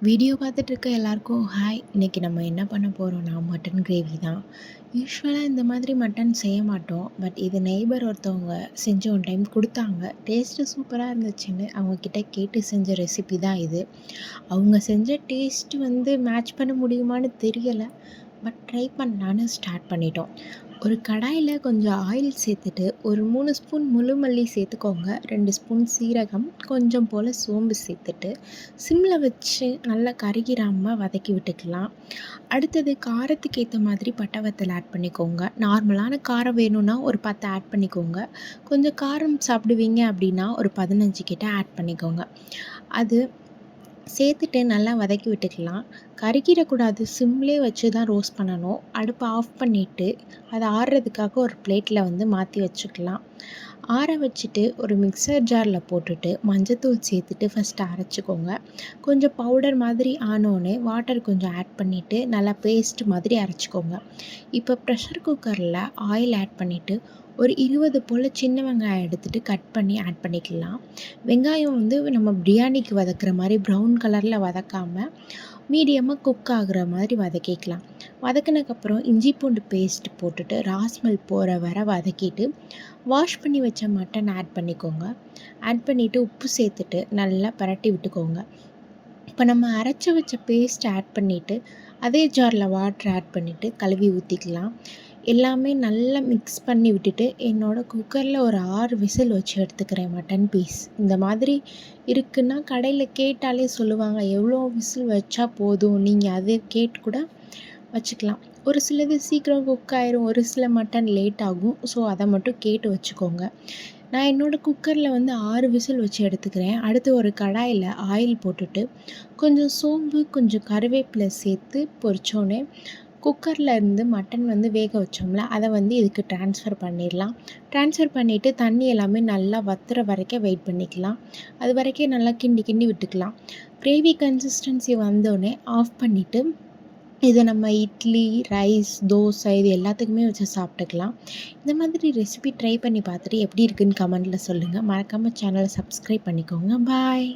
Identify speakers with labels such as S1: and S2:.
S1: Video பார்த்துட்டு இருக்க எல்லாருக்கும் ஹாய். இன்னைக்கு நம்ம என்ன பண்ண போகிறோம்னா மட்டன் கிரேவி தான். யூஸ்வலாக இந்த மாதிரி மட்டன் செய்ய மாட்டோம். பட் இது நெய்பர் ஒருத்தவங்க செஞ்சு ஒன் டைம் கொடுத்தாங்க. டேஸ்ட்டு சூப்பராக இருந்துச்சுன்னு அவங்கக்கிட்ட கேட்டு செஞ்ச ரெசிபி தான் இது. அவங்க செஞ்ச டேஸ்ட்டு மேட்ச் பண்ண முடியுமான்னு தெரியலை. பட் ட்ரை பண்ணலான்னு ஸ்டார்ட் பண்ணிட்டோம். ஒரு கடாயில் கொஞ்சம் ஆயில் சேர்த்துட்டு ஒரு 3 ஸ்பூன் முழு மல்லி சேர்த்துக்கோங்க. 2 ஸ்பூன் சீரகம், கொஞ்சம் போல் சோம்பு சேர்த்துட்டு சிம்மில் வச்சு நல்லா கருகிராமல் வதக்கி விட்டுக்கலாம். அடுத்தது காரத்துக்கு ஏற்ற மாதிரி பட்டை வத்தல் ஆட் பண்ணிக்கோங்க. நார்மலான காரம் வேணும்னா ஒரு 10 ஆட் பண்ணிக்கோங்க. கொஞ்சம் காரம் சாப்பிடுவீங்க அப்படின்னா ஒரு 15 கிட்ட ஆட் பண்ணிக்கோங்க. அது சேர்த்துட்டு நல்லா வதக்கி விட்டுக்கலாம். கருகிடக்கூடாது, சிம்லே வச்சு தான் ரோஸ்ட் பண்ணணும். அடுப்பை ஆஃப் பண்ணிவிட்டு அதை ஆறுறதுக்காக ஒரு பிளேட்டில் மாற்றி வச்சுக்கலாம். ஆற வச்சுட்டு ஒரு மிக்சர் ஜாரில் போட்டுட்டு மஞ்சத்தூள் சேர்த்துட்டு ஃபஸ்ட்டு அரைச்சிக்கோங்க. கொஞ்சம் பவுடர் மாதிரி ஆனோடனே வாட்டர் கொஞ்சம் ஆட் பண்ணிவிட்டு நல்லா பேஸ்ட் மாதிரி அரைச்சிக்கோங்க. இப்போ ப்ரெஷர் குக்கரில் ஆயில் ஆட் பண்ணிவிட்டு ஒரு 20 போல் சின்ன வெங்காயம் எடுத்துகிட்டு கட் பண்ணி ஆட் பண்ணிக்கலாம். வெங்காயம் நம்ம பிரியாணிக்கு வதக்குற மாதிரி ப்ரௌன் கலரில் வதக்காமல் மீடியமாக குக் ஆகுற மாதிரி வதக்கிக்கலாம். வதக்கினதுக்கப்புறம் இஞ்சி பூண்டு பேஸ்ட் போட்டுட்டு ராஸ்மெல் போகிற வரை வதக்கிட்டு வாஷ் பண்ணி வச்ச மட்டன் ஆட் பண்ணிக்கோங்க. ஆட் பண்ணிவிட்டு உப்பு சேர்த்துட்டு நல்லா பரட்டி விட்டுக்கோங்க. இப்போ நம்ம அரைச்சி வச்ச பேஸ்ட் ஆட் பண்ணிவிட்டு அதே ஜாரில் வாட்டர் ஆட் பண்ணிவிட்டு கழுவி ஊற்றிக்கலாம். எல்லாமே நல்லா மிக்ஸ் பண்ணி விட்டுட்டு என்னோடய குக்கரில் ஒரு 6 விசில் வச்சு எடுத்துக்கிறேன் மட்டன் பீஸ். இந்த மாதிரி இருக்குன்னா கடையில் கேட்டாலே சொல்லுவாங்க எவ்வளோ விசில் வச்சா போதும், நீங்கள் அதை கேட்டு கூட வச்சுக்கலாம். ஒரு சிலது சீக்கிரம் குக் ஆயிரும், ஒரு சில மட்டன் லேட் ஆகும். ஸோ அதை மட்டும் கேட்டு வச்சுக்கோங்க. நான் என்னோடய குக்கரில் 6 விசில் வச்சு எடுத்துக்கிறேன். அடுத்து ஒரு கடாயில் ஆயில் போட்டுட்டு கொஞ்சம் சோம்பு, கொஞ்சம் கருவேப்பிலை சேர்த்து பொரிச்சோன்னே குக்கரில் இருந்து மட்டன் வேக வச்சோம்ல அதை இதுக்கு ட்ரான்ஸ்ஃபர் பண்ணிடலாம். ட்ரான்ஸ்ஃபர் பண்ணிவிட்டு தண்ணி எல்லாமே நல்லா வத்துற வரைக்கும் வெயிட் பண்ணிக்கலாம். அது வரைக்கும் நல்லா கிண்டி கிண்டி விட்டுக்கலாம். கிரேவி கன்சிஸ்டன்சி வந்தோடனே ஆஃப் பண்ணிவிட்டு இதை நம்ம இட்லி, ரைஸ், தோசை இது எல்லாத்துக்குமே வச்சு சாப்பிட்டுக்கலாம். இந்த மாதிரி ரெசிபி ட்ரை பண்ணி பார்த்துட்டு எப்படி இருக்குன்னு கமெண்ட்டில் சொல்லுங்கள். மறக்காமல் சேனலை சப்ஸ்கிரைப் பண்ணிக்கோங்க. பாய்.